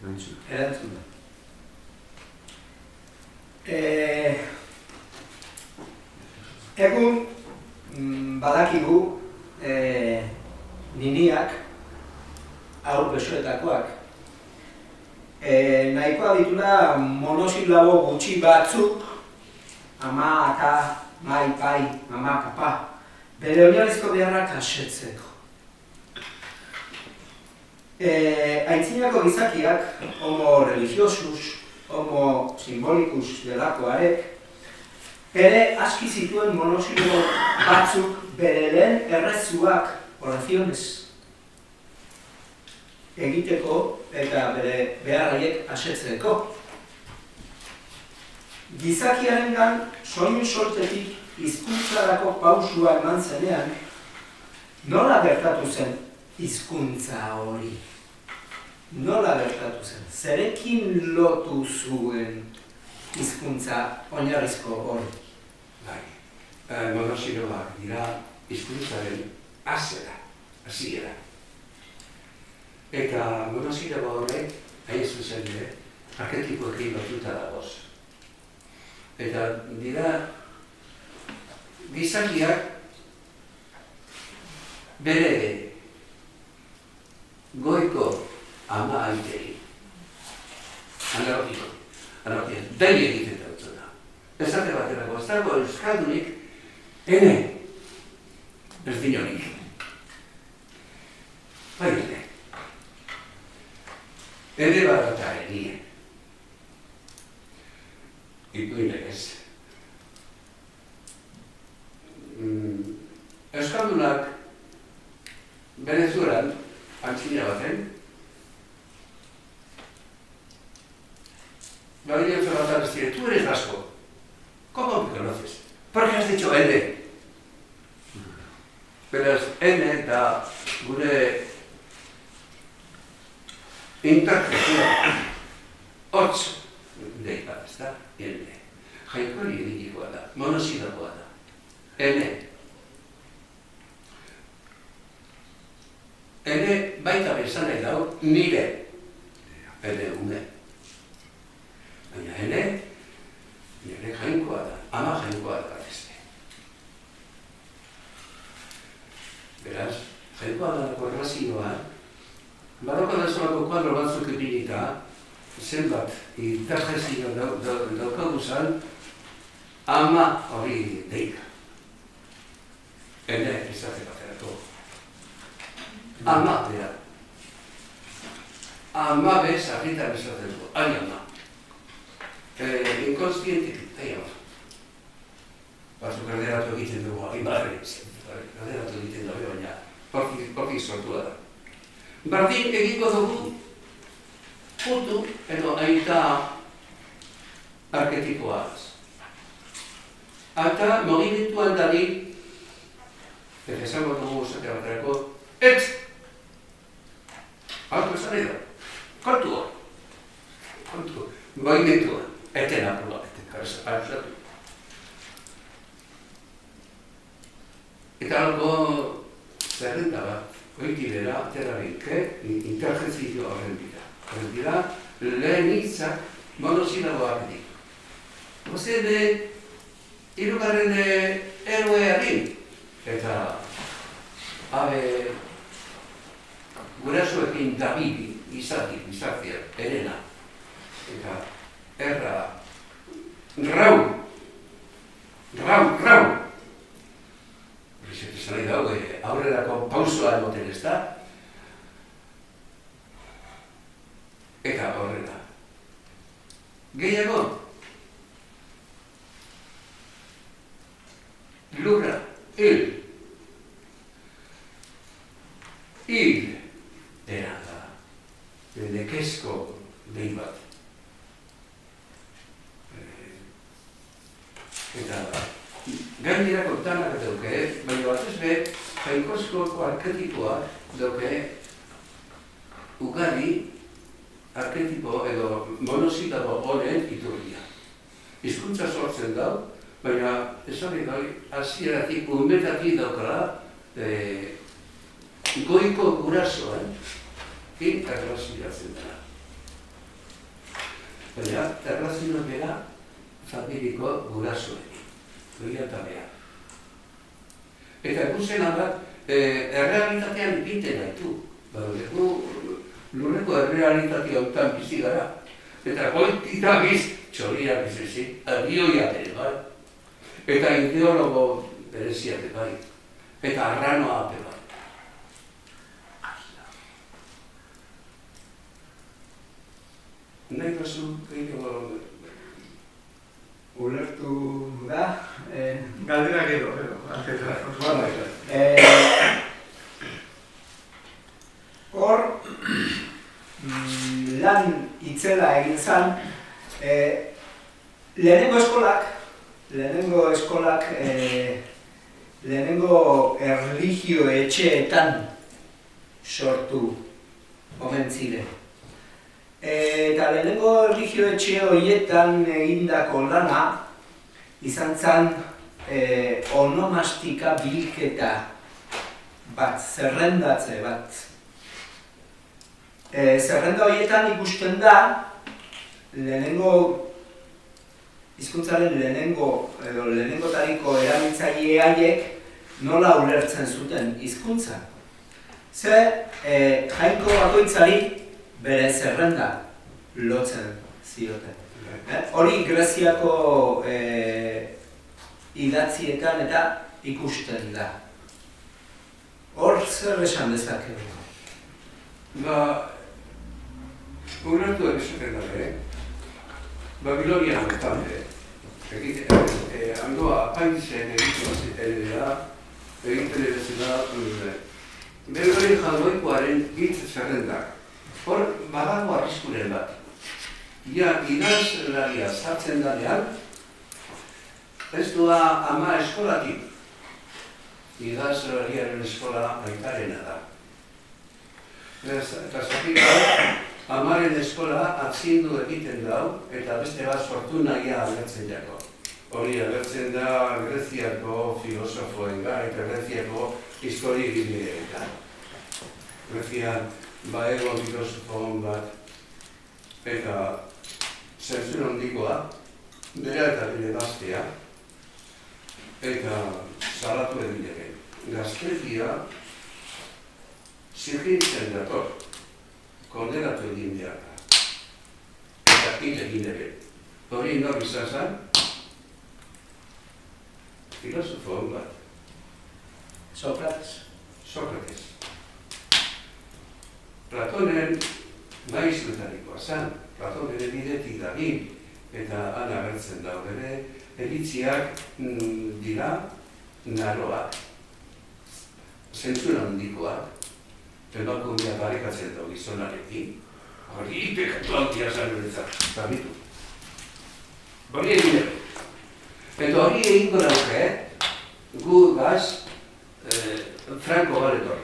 Erantzun da. Egun badakigu niniak, haur besoetakoak, nahikoa ditula monosilabo gutxi batzuk, ama, aka, mai, pai, mama, papa, bere oinarrizko beharrak asetzeko. Aitzinako gizakiak, homo religiosus, homo simbolikus delakoarek, ere aski zituen monosilabo batzuk bere lehen errezuak, oraciones, egiteko eta bere beharraiek asetzeko. Gizakiarengan soinu sortetik hizkuntzarako pausua eman zenean, nola gertatu zen hizkuntza hori? Nola gertatu zen? Zerekin lotu zuen hizkuntza oinarrizko hori? Bai, monosiloak dira hizkuntzaren hasiera. Eta monosilabo horrek, hain zuzen ere, arketipoekin lotuta dagoz. Eta dira gizakiak bere goiko ama aitei, analogiko, dei egiten dautzuna. Esate baterako, ez dago euskaldunik, ene, ez dinonik. Bai ene. Ede badata enie. Ikuinek ez. Euskaldunak Venezuelan, antzina baten, Gabriel Fernández les dice, tú eres vasco. ¿Cómo me conoces? ¿Por qué has dicho N? Beraz, N da gure interprezioa hotz deika, ez da? N. Jaikori egitikoa da, monosilaboa da. N. N baita bezan nahi dago nire. N ume. Baina nire jainkoa da, ama jainkoa da beste. Beraz, jainkoa da korrazioa, badauka da zolako kuadro batzuk ipinita, zenbat interjezio daukaguzan, ama hori deika. Ene izate baterako. Ama bera. Ama bez argitan izateko, ari ama. Inkonstientik, ari ama. Batzuk erderatu egiten dugu, ari barri, erderatu egiten dugu, baina hortik sortua da. Bardin egiko dugu, putu edo aita arketipoaz. Eta mogimentuan dali, eta esango dugu zate baterako, alko esan edo, kontua, mogimentua, eten apurua, alzatu. Eta algo zerrenda bat, goiti bera, aterabike, interjezio horren dira. Horren dira, lehen hitzak monosilaboak dik. Gozene, hirugarren eroeari, eta abe gurasoekin Davidi, izatia, Elena, eta erra, rau. Esan nahi dago, aurrerako pausoa emoten ez da, eta horrela. Gehiago, lurra, hil dena da, nekezko behin bat. Eta gainerako tanak dauke, baina batez be, jainkozko arketipoak dauke ugari arketipo edo monosilabo honen iturria. Hizkuntza sortzen dau, baina esan egoi, hasieratik umetatik daukala goiko gurasoan erlazioatzen dara. baina erlazioa bera familiko gurasoekin, goia eta bera. Eta ikusten bat, errealitatean ipinten gaitu. Lurreko errealitatea hautan bizi gara. Eta goitik dabiz, txoriak bizizik, adioiak ere bai. Eta ideologo bereziak ere bai. Eta arranoa ere bai. Nahi bazu, ulertu da, Galdera gero. hor, lan itzela egin zen, lehenengo erlijio etxeetan sortu omen ziren. Eta lehenengo erlijio etxe horietan egindako lana izan zen onomastika bilketa bat, zerrendatze bat. Zerrenda horietan ikusten da, hizkuntzaren lehenengotariko erabiltzaile haiek nola ulertzen zuten hizkuntza. Ze jainko bakoitzari bere zerrenda lotzen zioten. Hori Greziako idatzietan eta ikusten da. Hor zer esan dezakegu? Ulertu egizaten dabe, Babilonian betan, handoa apaitzen egiten bezala, Belgrade Jadoikoaren hitz zerrendak. Hor, badago arriskuren bat. Idazlaria sartzen danean, ez doa ama eskolatik. Idazlariaren eskola aitarena da. Eta zatik amaren eskola atzindu egiten dau, eta beste bat sortu nahia agertzen jako. Hori agertzen da Greziako filosofoenga eta Greziako historiegileetan. Grezian baego filosofon bat eta zentzun handikoa, bera eta bere gaztea, eta salatu egiteke. Gaztetia zirgintzen dator, kondenatu egin behar da. Eta hil egin ere. Hori nor izan zen, filosofo bat. Sokrates. Platonen maizkutarikoa zen, Platonen bidetik dagin, eta han agertzen da bere, eritziak dira naroak, zentzuna handikoak, emakumea barekatzen da gizonarekin, hori pekatu handia zen horretzak, barritu. Hori egin ere. Eta hori egingo dauke, gu gaz, Franco Galetor.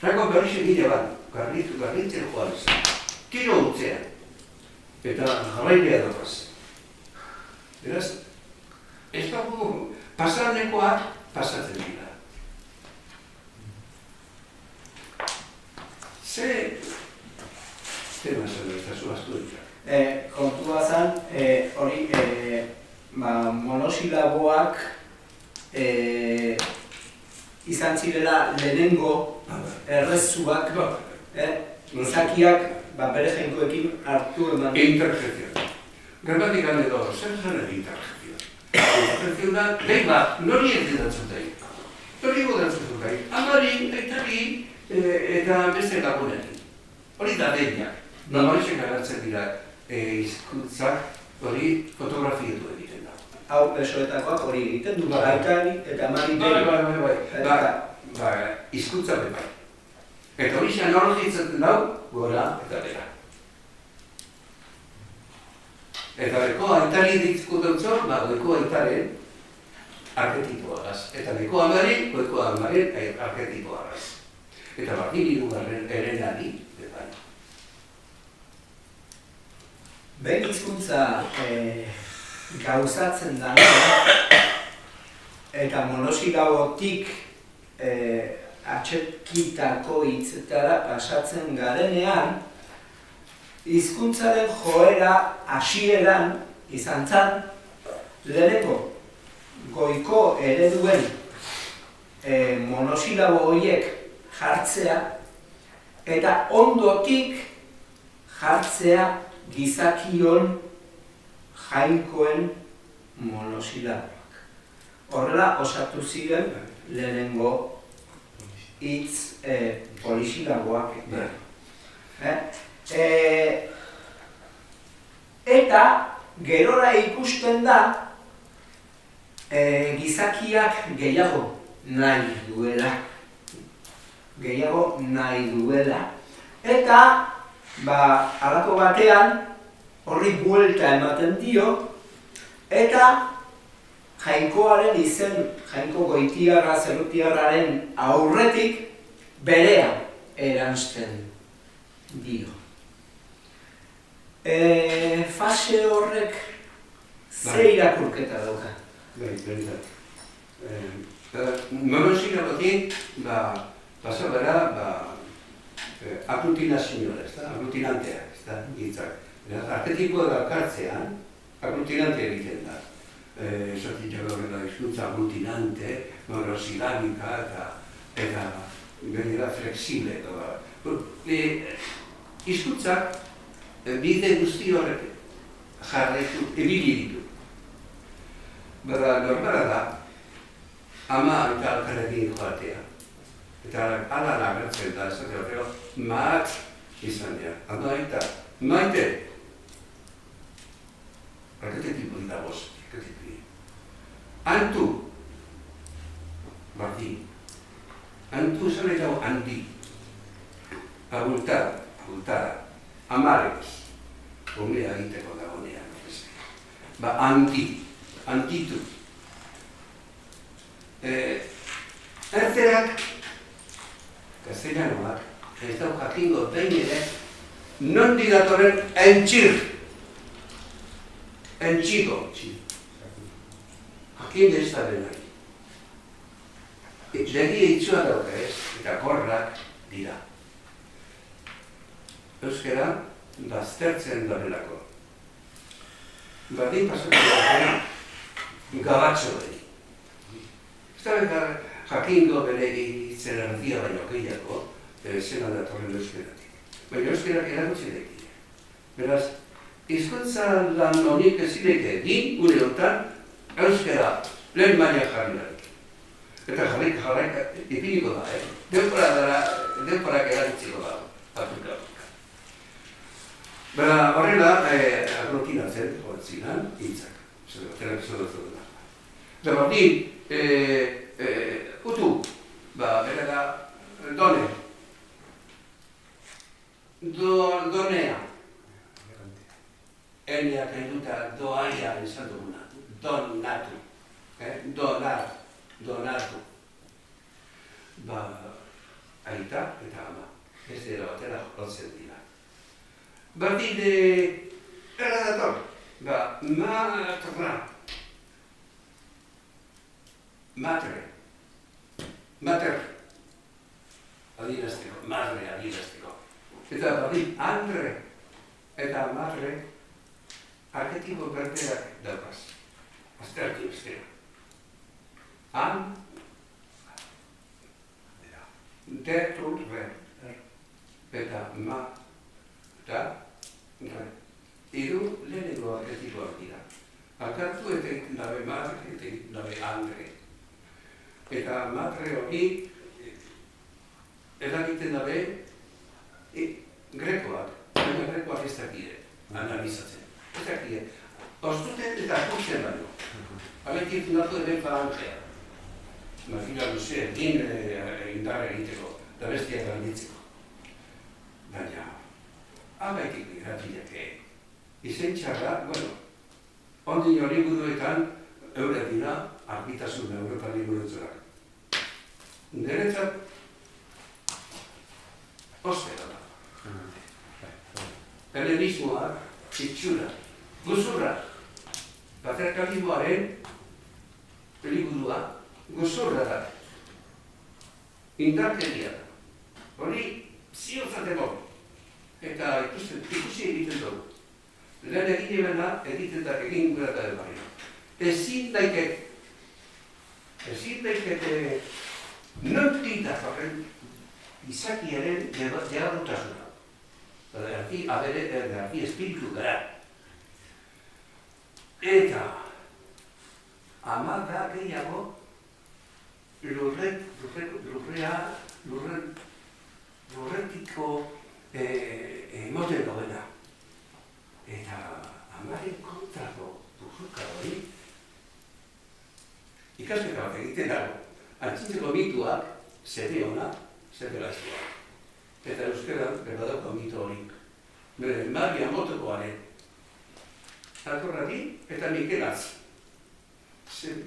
Franco berriz egile bat, garrintzen joan zen. Tiro utzean. Eta jarrailea dukaz. Beraz, ez dago pasanekoak pasatzen dira. Ze tema zen ez da zuaztu dira. Kontua zen, hori monosilaboak izan zirela lehenengo errezuak, izakiak bere jainkoekin hartu eman. Interjezio. Gramatikal edo, zer zen interjezio? Interjezio da, behin bat, nori entzidatzutei. Nori godatzutei. Amari, aitari, eta beste lagunekin. Hori da deinak. Horixek agertzen dira hizkuntzak, hori fotografietu egiten da. Hau besoetakoak hori egiten du, aitari eta amari behin. Bai. Hizkuntza bai. Eta hori xan horretzen dau, gora eta bera. Eta beko aitari ditzkutuntzor, beko aitaren arketipoagaz. Eta beko amaren, beko amaren arketipoagaz. Eta bardin irugarren erenari, betan. Behin hizkuntza gauzatzen da, eta monosilabotik atxekitako hitzetara pasatzen garenean, hizkuntzaren joera hasieran izan zen, lehenengo goiko ereduen monosilabo horiek jartzea, eta ondotik jartzea gizakion jainkoen monosilaboak. Horrela osatu ziren lehenengo hitz polisilaboak. Eta gerora ikusten da gizakiak gehiago nahi duela. Eta halako batean horri buelta ematen dio, eta jainkoaren izen, jainko goitiarra, zerrutiarraren aurretik berea eransten dio. Fase horrek ze irakurketa dauka? Behintzat. Monosilabotik, pasa gara, aglutinazioa, aglutinantea, hitzak. Artetikoa dakartzean, aglutinante egiten da. Esatik horrela hizkuntza aglutinante, monosilabika eta gainera flexible. Hizkuntzak bide guzti horrek jarraitu, ebili ditu. Normala da, ama eta alkarrekin joatea. Eta ala agertzen da, esatea horrela, maat izan dira. Ama eta maite. Arketetiko dira bost, arketetiko. Antu. Marti. Antu esan nahi dago handi. Abultada. Amarekoz. Omea egiteko dagonean. Antitu. Erterak, castellanoak, ez dau jakingo behin ere, non digatoren entxigo. Jakin ez da denari. Legi eitzua dauka ez, eta korrak dira. Euskara, baztertzen dabelako. Bardin pasatu da, gabatxo deni. Jakingo bere itzen erdia baino gehiago, zena datorren euskeratik. Baina euskerak erakutsi daikide. Beraz, hizkuntza lan honik ezileke egin, gure honetan, euskera lehen maila jarri darik. Eta jarraik ipiniko da, denporak erakutziko da, Afrika. Horrela, aglutinatzen, zinan, hitzak. Berdin, utu, bere da, donea. Eneak enduta doaia esan duguna, donatu. Donatu. Aita eta ama, ez dira batera jotzen dira. Berdin, erradator, Mater. Adierazteko. Eta berdin, andre eta madre arketipo berberak daukaz. Aztertu ezkera. Eta hiru lehenengo arketikoak dira. Akartu eta egiten dabe madre, eta egiten dabe andre. Eta madre hori eragiten dabe grekoak, baina grekoak ez dakide, analizatzen. Ez dakide, ostuten eta akurtzen baino. Abetik natu ere falangea. Mafila luzea, indarra egiteko, da bestiak gainditzeko. Baina, abaitik gratiak izen txarra, ondin hori guduetan eurek dira argitasun Europa liburuturak. Niretzat, ostera da. Helenismoak, itxura, guzurra, patriarkalismoaren liburua, guzurra da. Indarkeria da. Hori ziurtzateko. eta ikusi egiten dugu. Lehen egin ebena, egiten da egin gura da barrio. Ezin daiket nontitak horren izakiaren jagardutasuna. Erdi espiritu gara. Eta ama da gehiago lurretiko emoten gaudena. Eta amaren kontrako bujuka hori ikasketa bat egiten dago. Antzintzeko mituak zede hona, zede laizkoa. Eta euskaran berbadauko mito hori. Maria motokoaren. Alkorrati eta Mikelaz.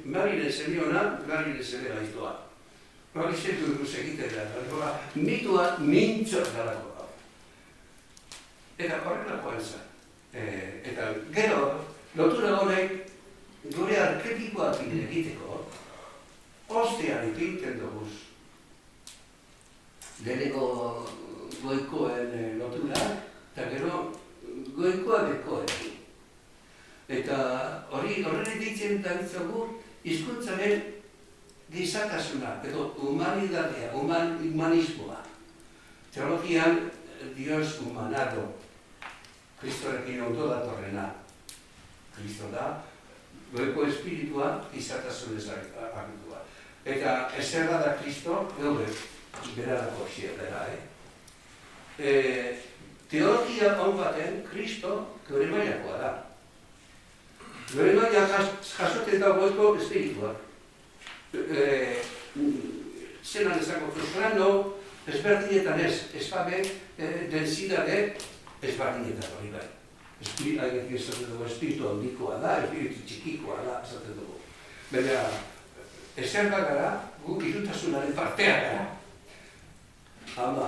Marire zede hona, Marire zede laizkoa. Hori zetu duz egiten da. Mitua mintzot dalako. Eta horrelakoan zen. Eta gero, lotura honek gure arketikoak egiteko, ostean egiten duguz. Leheneko goikoen lotura, eta gero goikoa bekoekin. Eta horren ditzen daritzagu hizkuntzaren gizatasuna, edo humanidadea, humanismoa. Teologian, Dios humanado. Kristorekin ondo datorrena. Kristo da, goiko espiritua izatasunez agitua. Eta ezerra da Kristo, gaur berarako xierdera, Teologia hon baten, Kristo gure mailakoa da. Gure maila jasoten da goiko espiritua. Zeran ezako frustrano, ezberdinetan ezpabe, densidade, ezberdinetan hori bai. Espiritu handikoa da, espiritu txikikoa da, esaten dugu. Baina, ezer gara, guk irutasunaren partea gara. Hama,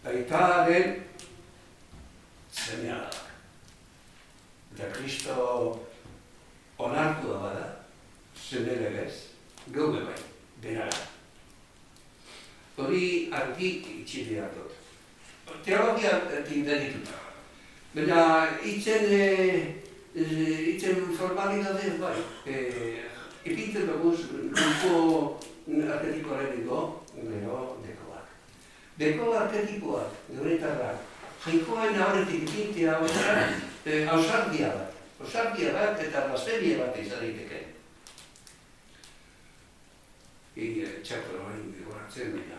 aitaren zemea da. Eta Kristo onartua bada, zenere bez, gaude bai, benara. Hori argi itxidea dut. Teologia dituta. Baina itzen formalidade bai. Ipintzen duguz grupo arketikoareneko gero dekoak. Deko arketikoak, geuretarrak, jainkoen horretik ipintea ausardia bat. Ausardia bat eta blasfemia bat izan daiteke. Txako hori goratzen baina.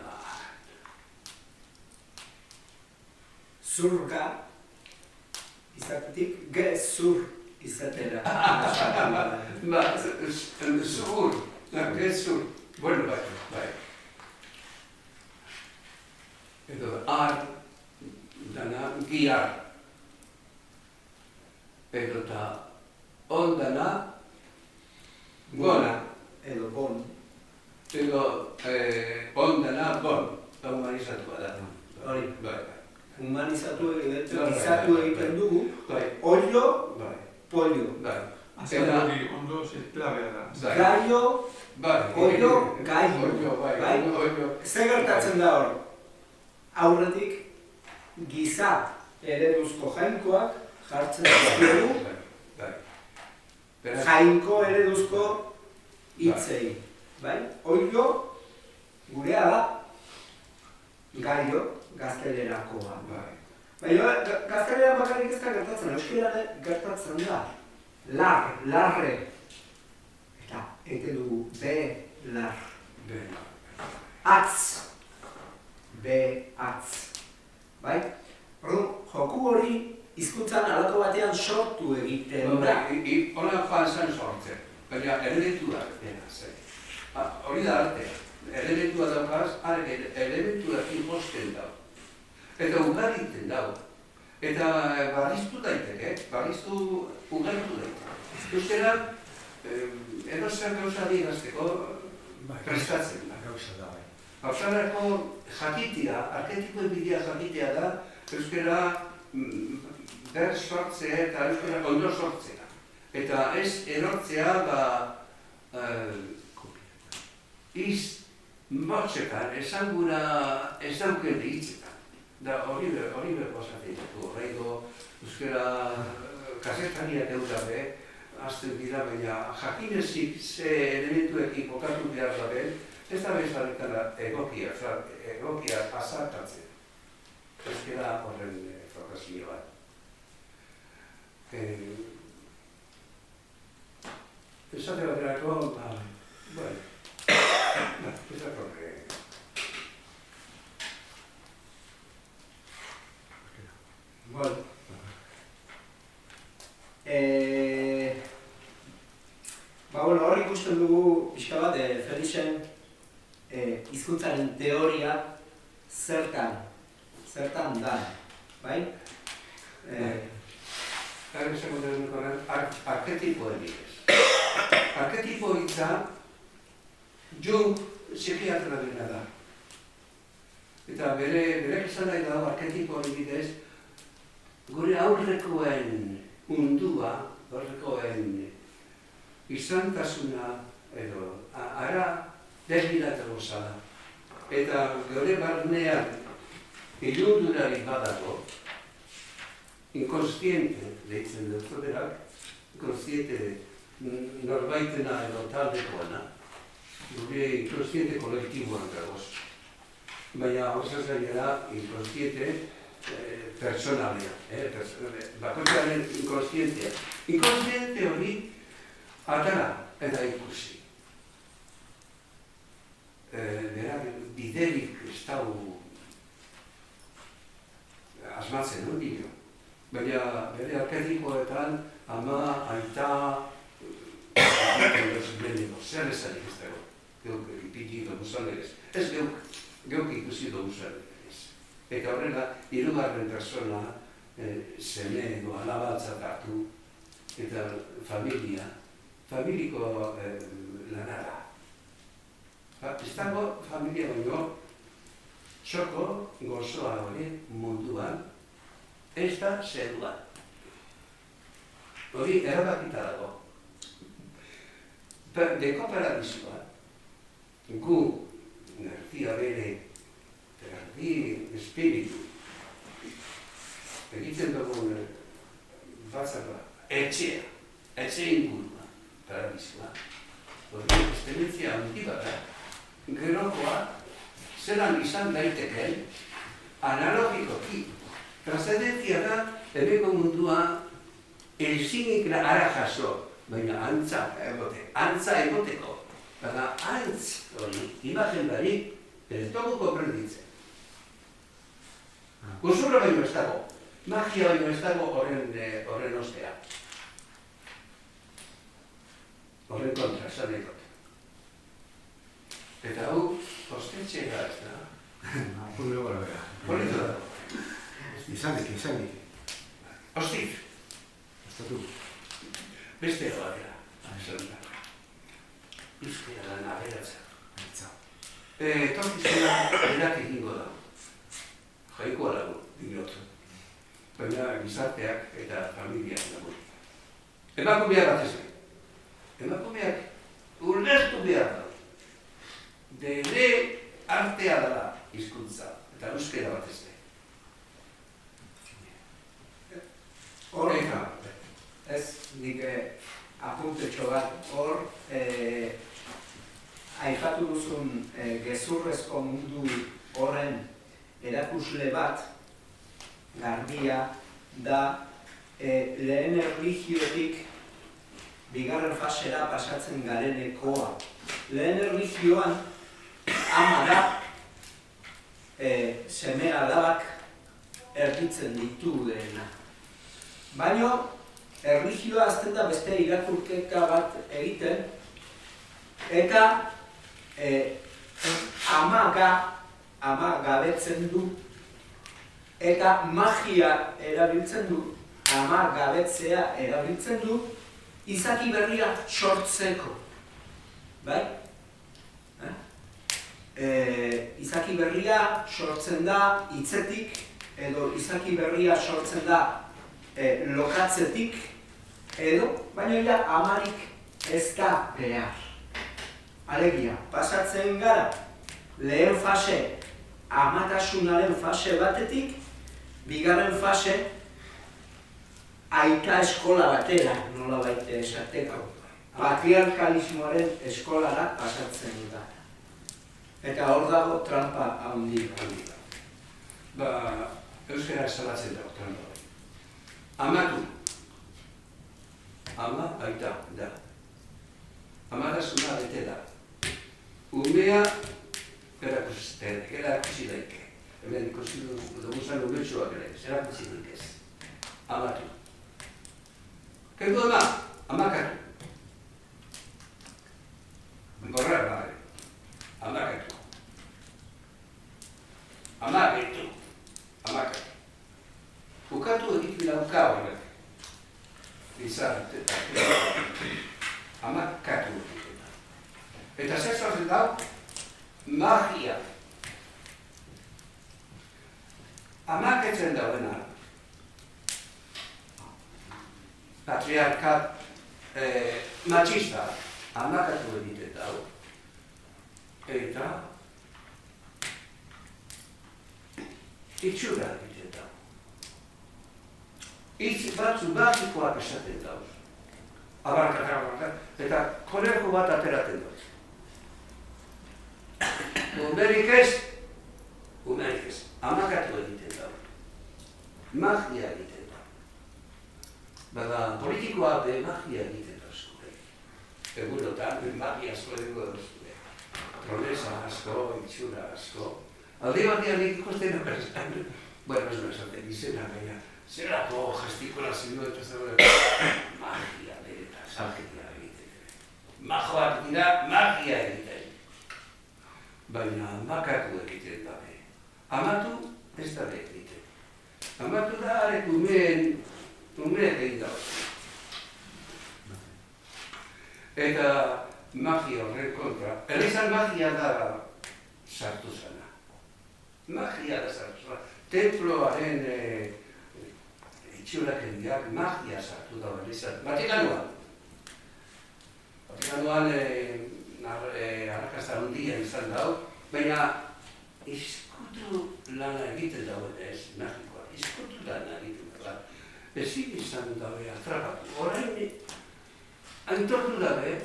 Zurga izatetik gezur izatera. Zur, gezur. Bueno, bai. Edo, dana, giar. Edo eta, ondana, gona. Edo bon. Edo, ondana, bon. Humanizatua da. Hori. Bai. Humanizatu egiten dugu, Bai. oilo, Bai. pollo. Bai. Azken hori ondo klabea da. Gaio, Bai. oilo, gaio. Bai. Zer gertatzen da hor? Aurretik, giza ereduzko jainkoak jartzen dizkiegu, Bai. jainko ereduzko hitzei. Bai? Oilo, gurea da, gaio, gaztelerakoa. Baina, gaztelera bakarrik ez da gertatzen, euskera gertatzen da. Larre. Eta, ete dugu, lar. Atz. Atz. Bai? Joku hori hizkuntzan halako batean sortu egiten da. Hora joan zen sortzen, baina erredentuak dena zen. Hori da artea. Elementua daukaz, elementuakin posten dago. Eta ugariten dago. Eta barriztu daiteke, ugaritu daiteke. Euskera, edo zer gauza digazteko prestatzen da. Hausarako jakitea, arketikoen bidea jakitea da, euskera ber sortzea eta euskera ondo sortzea. Eta ez erortzea motxetan, esangura ez dauken hitzetan. Da hori proposatzen dugu, horreiko euskara kasetariak eudabe, azten dira, baina jakinezik ze elementuekin kokatu behar daben, ez da bezaletan egokia azartatzen. Euskara horren frokazioa. Esate baterako, bueno, ez da horre. Bueno. Hor ikusten dugu pixka bat, Felixen hizkuntzaren teoria zertan da, bai? Gara esango dugu horren, arketipoen bidez. Arketipo hitza Jung psikiatra dena da. Eta bere izan nahi dago arketipoen bidez, gure aurrekoen mundua, aurrekoen izantasuna edo ara desbilatu zala. Eta gure barnean ilundurari badago, inkonstiente deitzen dut berak, inkonstiente norbaitena edo taldekoana, gure inkonstiente kolektiboan dagoz. Baina osaz gainera inkonstiente personalia, bakoitzaren inkonstientea. Inkonstiente hori atara eta ikusi. Berak biderik ez dago asmatzen dut dio. Baina bere arketikoetan ama, aita, zer esanik ez dago. Geuk ipiki dugu zanegez. Ez geuk ikusi dugu zanegez. Eta horrela, hirugarren persona seme edo alabatzat hartu eta familiko lanara. Ez dago familia baino, txoko gozoa hori munduan, ez da zerua. Hori erabakita dago. Deko paradizioa, gu nertia bere, erdi espiritu, egiten dugun batzara, etxe ingurua, paradizioa. Hori esperientzia handi bat da. Gerokoa, zelan izan daiteken, analogikoki. Transcendentzia da, ebeko mundua ezinik ara jaso, baina antza egoteko. Baina antz hori, imagen bari, ez dugu komprenditzen. Gozurra baino ez dago, magia baino ez dago horren ostea. Horren kontra, esan egot. Eta hau, ostetxera ez da. Pullo gara bera. Politu dago. Izanik. Ostik. Ostatu. Beste hau gara. Euskera da naberatza. Torkizena erak egingo da. Jaikoa dago, dinotu. Baina gizarteak eta familiak dago. Emakumeak bat ezin. Emakumeak ulertu behar da. Dere artea dela hizkuntza eta euskera bat ezin. Horreka, ez nik apuntetxo bat, hor aipatu duzun gezurrezko mundu horren erakusle bat, garbia, da lehen erlijiotik bigarren fasera pasatzen garenekoa. Lehen erlijioan ama da seme alabak erditzen ditu dena. Baina erlijioa azten da beste irakurketa bat egiten, eta ama gabetzen du, eta magia erabiltzen du, ama gabetzea erabiltzen du, izaki berria sortzeko. Bai? Izaki berria sortzen da hitzetik, edo izaki berria sortzen da lokatzetik, edo, baina amarik ez da behar. Alegia, pasatzen gara, lehen fase amatasunaren fase batetik, bigarren fase, aita eskola batera, nola baite esateko. Patriarkalismoaren eskolara pasatzen da. Eta hor dago trampa handi. Euskara salatzen dago trampa hori. Amatu. Ama aita da. Amatasuna bete da. Umea erakusi daike. Hemen ikusi dugu zan umetxoak ere, erakusi daik ez. Amatu. Kendu ama, amakatu. Borra bare. Amakatu. Amaketu. Amakatu. Ukatu egitu lauka horrek. Izan, amakatu egiten da. Eta zer sortzen da, magia. Amaketzen dauena. Patriarkat machista. Amakatu egiten da. Eta itxura egiten da. Itz batzu basikoak esaten dauz. Abarka, eta konerko bat ateratzen dauz. Umerik ez, amakatu egiten dauz. Magia egiten dauz. Baina politikoa be magia egiten dauz. Egunotan, magia asko egingo dauz. Promesa asko, itxura asko. Alde batean ikusten abertzen. Bueno, ez no esaten izena, baina zerako gestikulazio eta magia eta salgetia egiten. Majoak dira magia egiten. Baina makatu egiten dabe. Amatu ez dabe egiten. Amatu da arek umeek egin dabe. Eta magia horren kontra. Elizan magia da sartu zana. Magia da sartu zana. Temploaren itxurakendiak magia sartu da Elizan. Vatikanuan. Vatikanuan arrakasta handia izan dau, baina izkutu lana egiten dauen ez, magikoa. Izkutu lana egiten dauen. Ezin izan daue atrapatu. Orain, antortu dabe,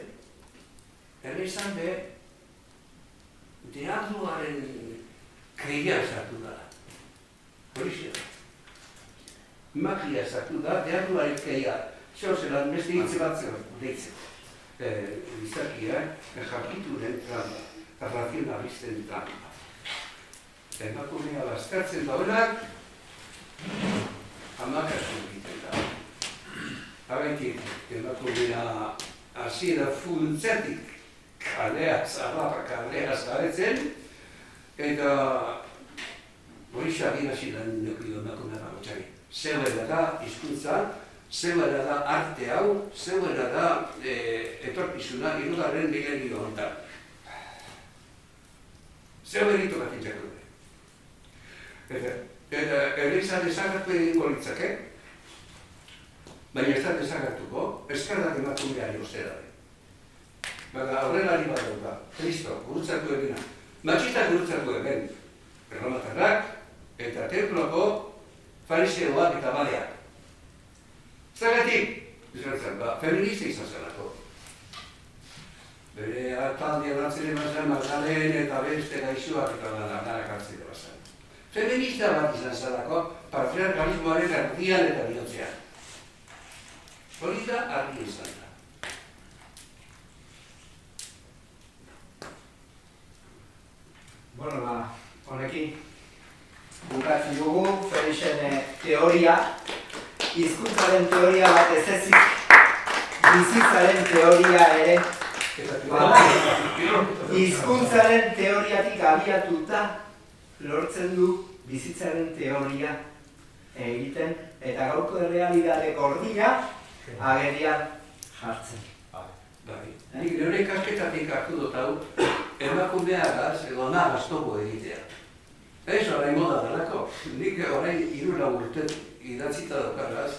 Elizan be, dearduaren kreian sartu da. Polizia. Magia sartu da, dearduaren kreia. Zeo zelan, beste hitze bat deitzeko. Bizakiak, jakituren trampa, razionalisten trampa. Emakumea baztertzen dauenak, amakatu egiten da. Habentik, emakumea hasiera funtzetik, kalea zaretzen, eta horixa ginasi lan neukio emakumea bagotxari. Zeuera da hizkuntza, zeuera da arte hau, zeuera da etorkizuna hirugarren milenio honetan. Zeuerito bat intzako dure. Eta Eliza desagertu egingo litzake, baina ez da desagertuko, eskerrak emakumeari ostera. Baina aurrelari bat dauka, Kristo, gurutzatu egina. Matxistak gurutzatu egin, erromatarrak eta temploko fariseoak eta baleak. Zergatik, izan feminista izan zelako. Bere talde batzen emazan Magdalen eta beste gaixoak eta lanak hartzen ebazan. Feminista bat izan zelako, patriarkalismoaren erdian eta bihotzean. Hori da argi izan da. Bueno, honekin bukatzen dugu Felixen teoria, hizkuntzaren teoria bat ez ezik, bizitzaren teoria ere, hizkuntzaren teoriatik abiatuta lortzen du bizitzaren teoria egiten, eta gaurko errealidade gordina agerian jartzen. Nik nire ikasketatik hartu dut hau, emakumeagaz edo nagaztogo egitea. Ez orain moda dalako, nik orain 3 urte idatzita daukagaz,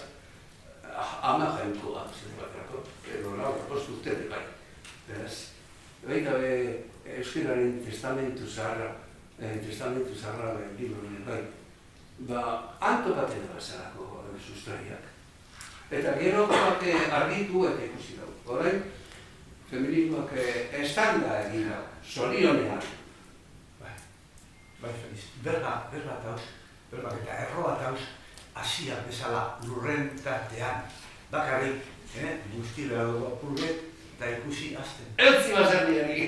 ama jainkoa, zenbatrako, edo 4 urte bai. Beraz, baita euskararen testamentu zaharra testamentu zaharraren libroen bai, anto baten bezalako sustraiak. Eta gerokoak argitu eta ikusi dugu. Horrein, feminismoak estanda egin dugu, zorionean. Bai, Feliz. Berba tauz, eta erroa tauz, hasia bezala lurren tartean. Bakarrik, guztila dugu apurret, eta ikusi azten. Eutzi baserriari!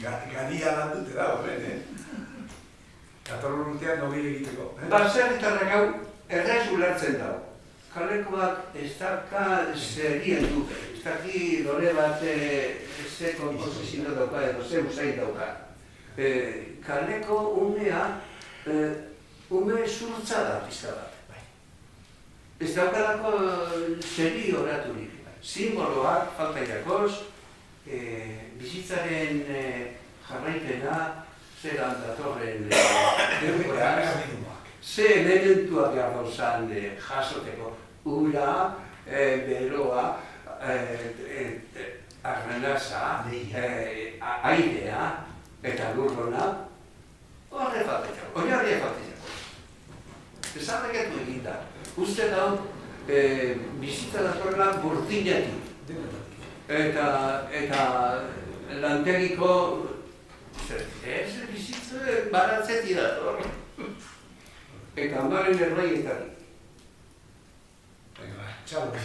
Gadia lan dute dago, Katorro urtean nobile egiteko. Baserritarrak hau errez ulertzen dago. Kalekoak ez daka zerien duke, ez daki lore bat ze komposizio dauka edo ze usain dauka. Kaleko umea, ume zurtza da pizka bat. Ez daukalako zeri horaturik. Simboloak, falta irakoz, bizitzaren jarraipena, zeran datorren ze elementuak behar dauzan jasoteko. Ura, beroa, arrenaza, airea eta lurrona, horre faltatzeko, hori faltatzeko. Ezarreketu egin da. Uste da, bizitza datorrela burdinatik. Eta lantegiko, ez bizitza baratzetik dator. Eta amaren erraietatik. Venga, va, txalo,